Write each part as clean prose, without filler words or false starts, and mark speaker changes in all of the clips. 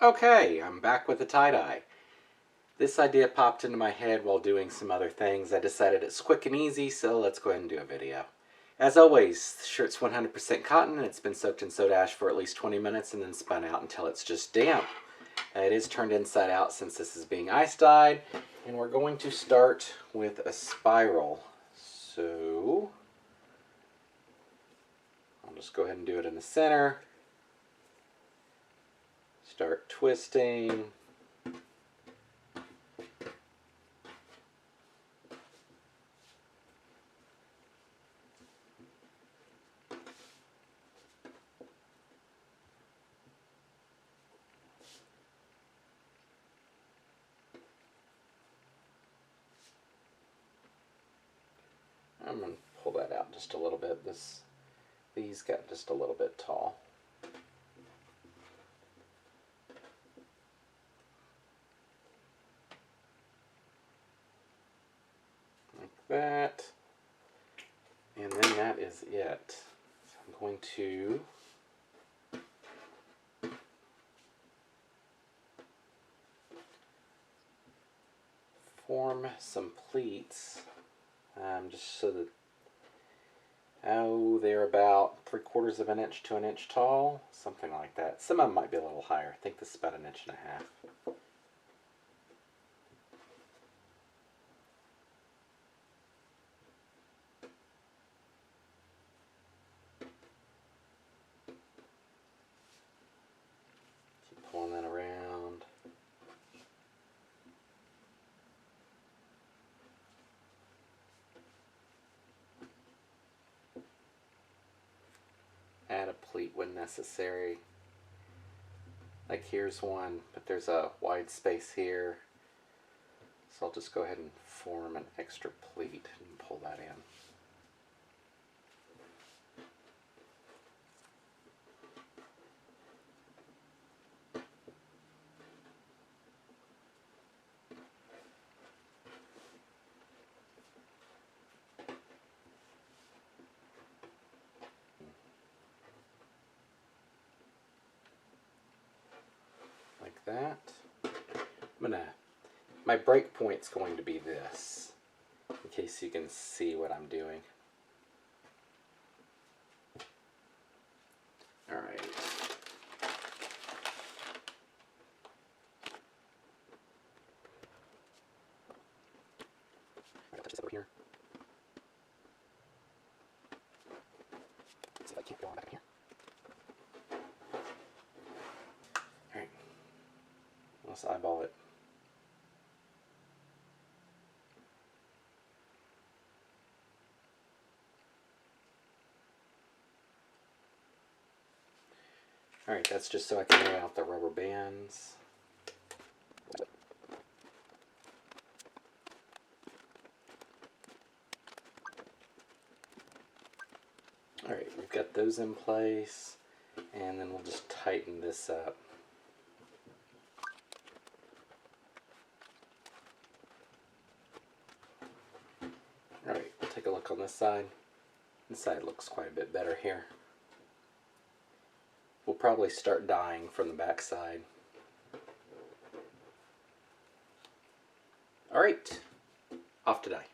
Speaker 1: Okay, I'm back with the tie-dye. This idea popped into my head while doing some other things. I decided it's quick and easy, so let's go ahead and do a video. As always, the shirt's 100% cotton and it's been soaked in soda ash for at least 20 minutes and then spun out until it's just damp. It is turned inside out since this is being ice dyed, and we're going to start with a spiral. So I'll just go ahead and do it in the center. Start twisting. I'm going to pull that out just a little bit. These got just a little bit tall. Like that. And then that is it. So I'm going to form some pleats, just so that, they're about 3/4 of an inch to an inch tall, something like that. Some of them might be a little higher. I think this is about 1.5 inches. Keep pulling that around. Add a pleat when necessary. Like here's one, but there's a wide space here. So I'll just go ahead and form an extra pleat and pull that in. Like that. My break point's going to be this, in case you can see what I'm doing. Alright. I'll touch this over here. See if I can't go on back in here. Alright. Let's eyeball it. Alright, that's just so I can lay out the rubber bands. Alright, we've got those in place, and then we'll just tighten this up. Alright, we'll take a look on this side. This side looks quite a bit better here. We'll probably start dyeing from the back side. Alright, off to dye.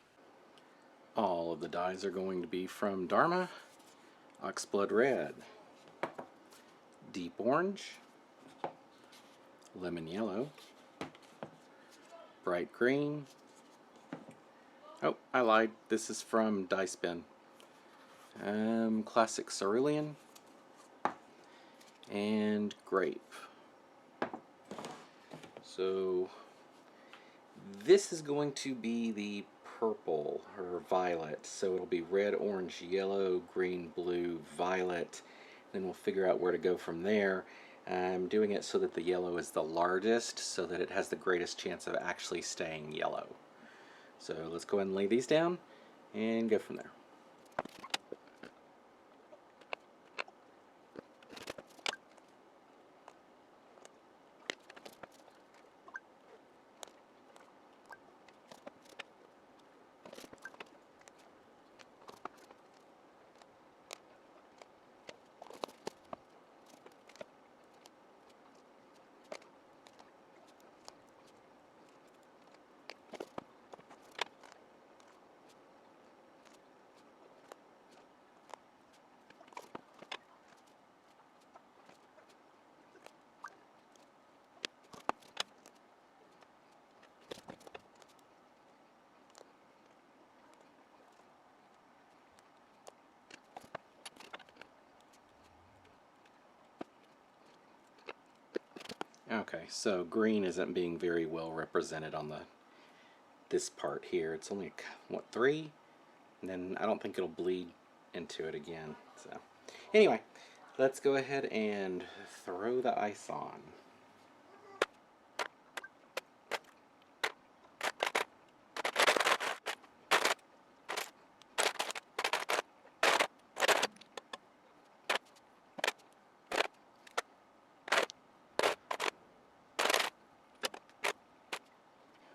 Speaker 1: All of the dyes are going to be from Dharma: Oxblood Red, Deep Orange, Lemon Yellow, Bright Green. Oh, I lied. This is from Dye Spin. Classic Cerulean, and Grape. So this is going to be the purple or violet, so it'll be red, orange, yellow, green, blue, violet. Then we'll figure out where to go from there. I'm doing it so that the yellow is the largest, so that it has the greatest chance of actually staying yellow. So let's go ahead and lay these down and go from there. Okay, so green isn't being very well represented on this part here. It's only, what, 3? And then I don't think it'll bleed into it again. So anyway, let's go ahead and throw the ice on.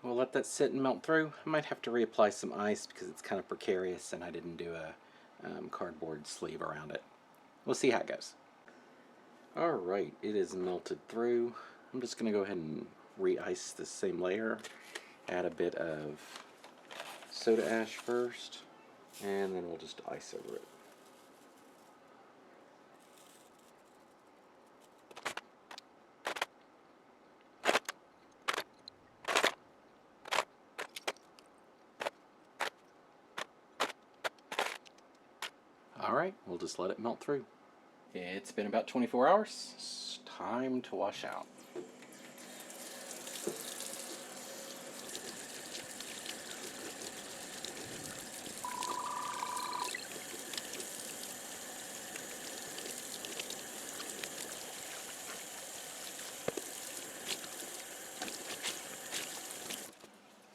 Speaker 1: We'll let that sit and melt through. I might have to reapply some ice because it's kind of precarious and I didn't do a cardboard sleeve around it. We'll see how it goes. Alright, it is melted through. I'm just going to go ahead and re-ice this same layer. Add a bit of soda ash first, and then we'll just ice over it. Alright, we'll just let it melt through. It's been about 24 hours. It's time to wash out.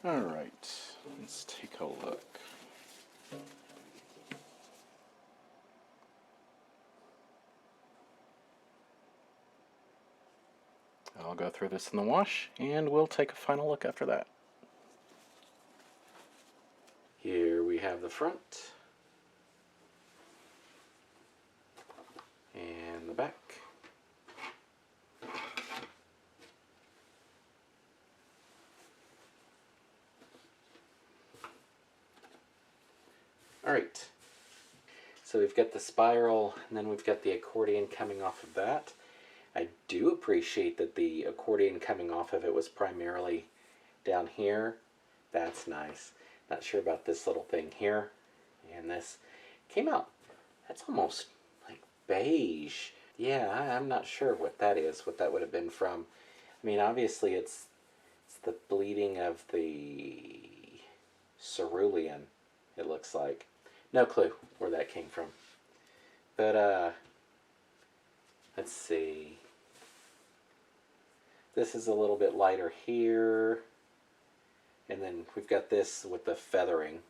Speaker 1: Alright, let's take a look. I'll go through this in the wash, and we'll take a final look after that. Here we have the front, and the back. Alright, so we've got the spiral, and then we've got the accordion coming off of that. I do appreciate that the accordion coming off of it was primarily down here. That's nice. Not sure about this little thing here. And this came out, that's almost like beige. Yeah, I'm not sure what that is, what that would have been from. I mean, obviously it's the bleeding of the cerulean, it looks like. No clue where that came from. But, let's see. This is a little bit lighter here. And then we've got this with the feathering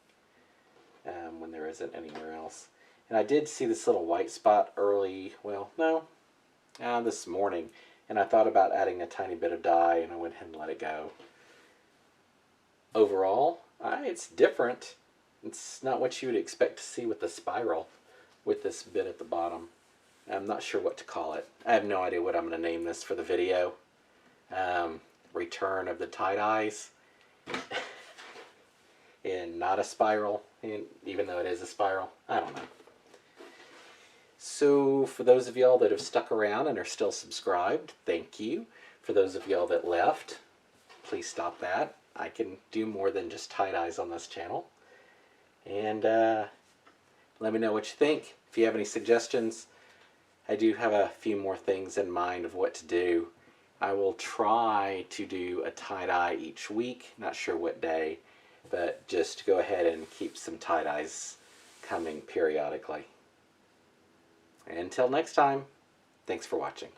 Speaker 1: when there isn't anywhere else. And I did see this little white spot early, well, no, this morning. And I thought about adding a tiny bit of dye, and I went ahead and let it go. Overall, it's different. It's not what you would expect to see with the spiral, with this bit at the bottom. I'm not sure what to call it. I have no idea what I'm going to name this for the video. Return of the tie-dyes. And not a spiral, even though it is a spiral. I don't know. So for those of y'all that have stuck around and are still subscribed, thank you. For those of y'all that left, please stop that. I can do more than just tie-dyes on this channel. And let me know what you think. If you have any suggestions, I do have a few more things in mind of what to do. I will try to do a tie-dye each week. Not sure what day, but just go ahead and keep some tie-dyes coming periodically. Until next time, thanks for watching.